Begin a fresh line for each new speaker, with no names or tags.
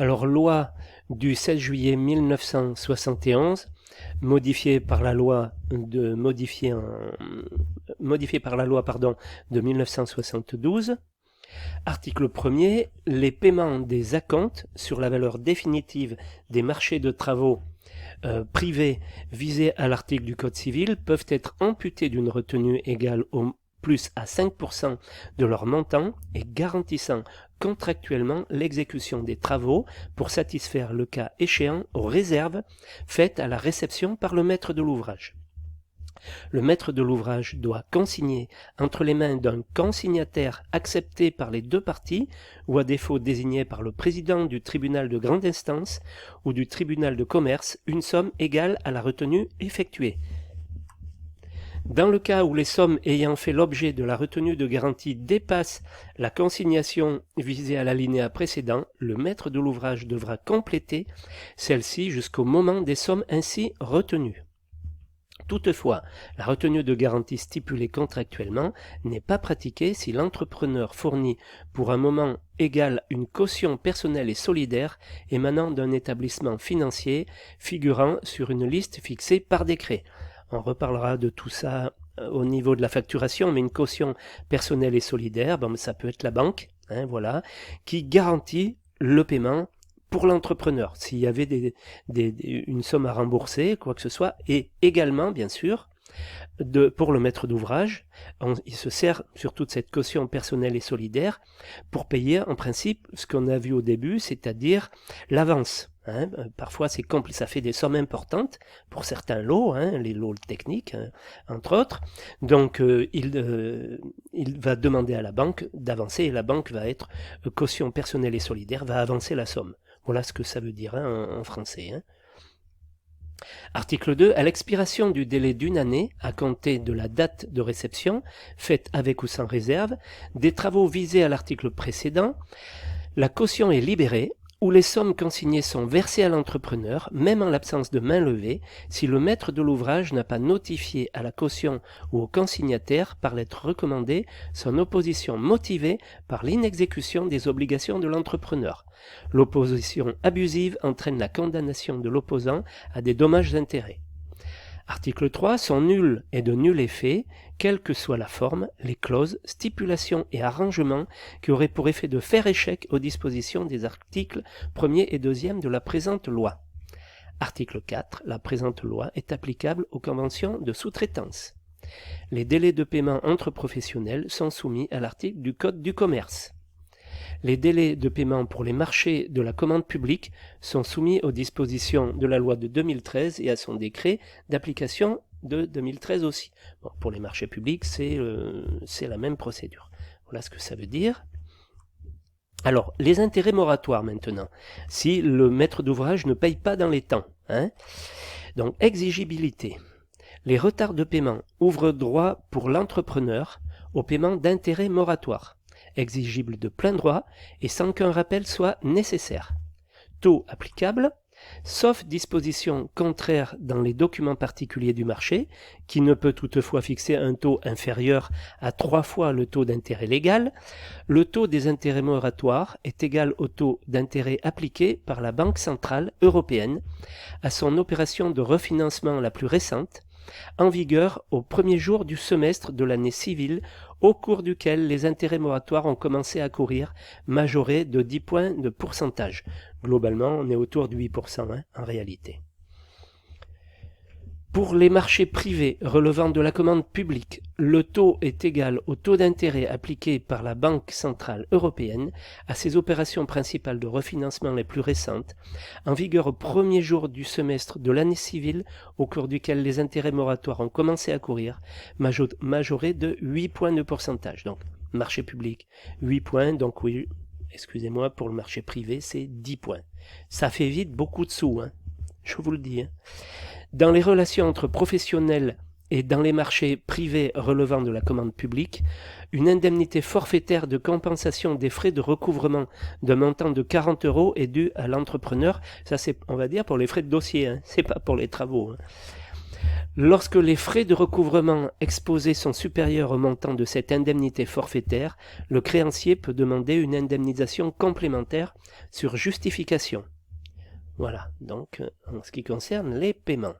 Alors, loi du 16 juillet 1971, modifiée par la loi de de 1972. Article 1er. Les paiements des acomptes sur la valeur définitive des marchés de travaux privés visés à l'article du Code civil peuvent être amputés d'une retenue égale au plus à 5% de leur montant et garantissant contractuellement l'exécution des travaux pour satisfaire le cas échéant aux réserves faites à la réception par le maître de l'ouvrage. Le maître de l'ouvrage doit consigner entre les mains d'un consignataire accepté par les deux parties ou à défaut désigné par le président du tribunal de grande instance ou du tribunal de commerce une somme égale à la retenue effectuée. Dans le cas où les sommes ayant fait l'objet de la retenue de garantie dépassent la consignation visée à l'alinéa précédent, le maître de l'ouvrage devra compléter celle-ci jusqu'au moment des sommes ainsi retenues. Toutefois, la retenue de garantie stipulée contractuellement n'est pas pratiquée si l'entrepreneur fournit pour un moment égal une caution personnelle et solidaire émanant d'un établissement financier figurant sur une liste fixée par décret. On reparlera de tout ça au niveau de la facturation, mais une caution personnelle et solidaire, ça peut être la banque, voilà, qui garantit le paiement pour l'entrepreneur, s'il y avait une somme à rembourser, quoi que ce soit, et également, bien sûr, pour le maître d'ouvrage, il se sert surtout de cette caution personnelle et solidaire pour payer, en principe, ce qu'on a vu au début, c'est-à-dire l'avance. Parfois, ça fait des sommes importantes pour certains lots, les lots techniques, entre autres. Donc, il va demander à la banque d'avancer et la banque va être caution personnelle et solidaire, va avancer la somme. Voilà ce que ça veut dire en français. Article 2. À l'expiration du délai d'une année, à compter de la date de réception, faite avec ou sans réserve, des travaux visés à l'article précédent, la caution est libérée où les sommes consignées sont versées à l'entrepreneur, même en l'absence de main levée, si le maître de l'ouvrage n'a pas notifié à la caution ou au consignataire par lettre recommandée son opposition motivée par l'inexécution des obligations de l'entrepreneur. L'opposition abusive entraîne la condamnation de l'opposant à des dommages-intérêts. Article 3. Sont nuls et de nul effet, quelle que soit la forme, les clauses, stipulations et arrangements qui auraient pour effet de faire échec aux dispositions des articles 1er et 2e de la présente loi. Article 4. La présente loi est applicable aux conventions de sous-traitance. Les délais de paiement entre professionnels sont soumis à l'article du Code du commerce. Les délais de paiement pour les marchés de la commande publique sont soumis aux dispositions de la loi de 2013 et à son décret d'application de 2013 aussi. Pour les marchés publics, c'est la même procédure. Voilà ce que ça veut dire. Alors, les intérêts moratoires maintenant, si le maître d'ouvrage ne paye pas dans les temps. Donc, exigibilité. Les retards de paiement ouvrent droit pour l'entrepreneur au paiement d'intérêts moratoires, exigible de plein droit et sans qu'un rappel soit nécessaire. Taux applicable, sauf disposition contraire dans les documents particuliers du marché, qui ne peut toutefois fixer un taux inférieur à 3 fois le taux d'intérêt légal, le taux des intérêts moratoires est égal au taux d'intérêt appliqué par la Banque centrale européenne à son opération de refinancement la plus récente, en vigueur au premier jour du semestre de l'année civile au cours duquel les intérêts moratoires ont commencé à courir, majorés de 10 points de pourcentage. Globalement, on est autour de 8% en réalité. Pour les marchés privés relevant de la commande publique, le taux est égal au taux d'intérêt appliqué par la Banque centrale européenne à ses opérations principales de refinancement les plus récentes, en vigueur au premier jour du semestre de l'année civile au cours duquel les intérêts moratoires ont commencé à courir, majorés de 8 points de pourcentage. Donc, marché public, 8 points, donc oui, excusez-moi, pour le marché privé, c'est 10 points. Ça fait vite beaucoup de sous, je vous le dis. Dans les relations entre professionnels et dans les marchés privés relevant de la commande publique, une indemnité forfaitaire de compensation des frais de recouvrement d'un montant de 40 € est due à l'entrepreneur. Ça, c'est, on va dire, pour les frais de dossier, c'est pas pour les travaux. Lorsque les frais de recouvrement exposés sont supérieurs au montant de cette indemnité forfaitaire, le créancier peut demander une indemnisation complémentaire sur justification. Voilà, donc en ce qui concerne les paiements.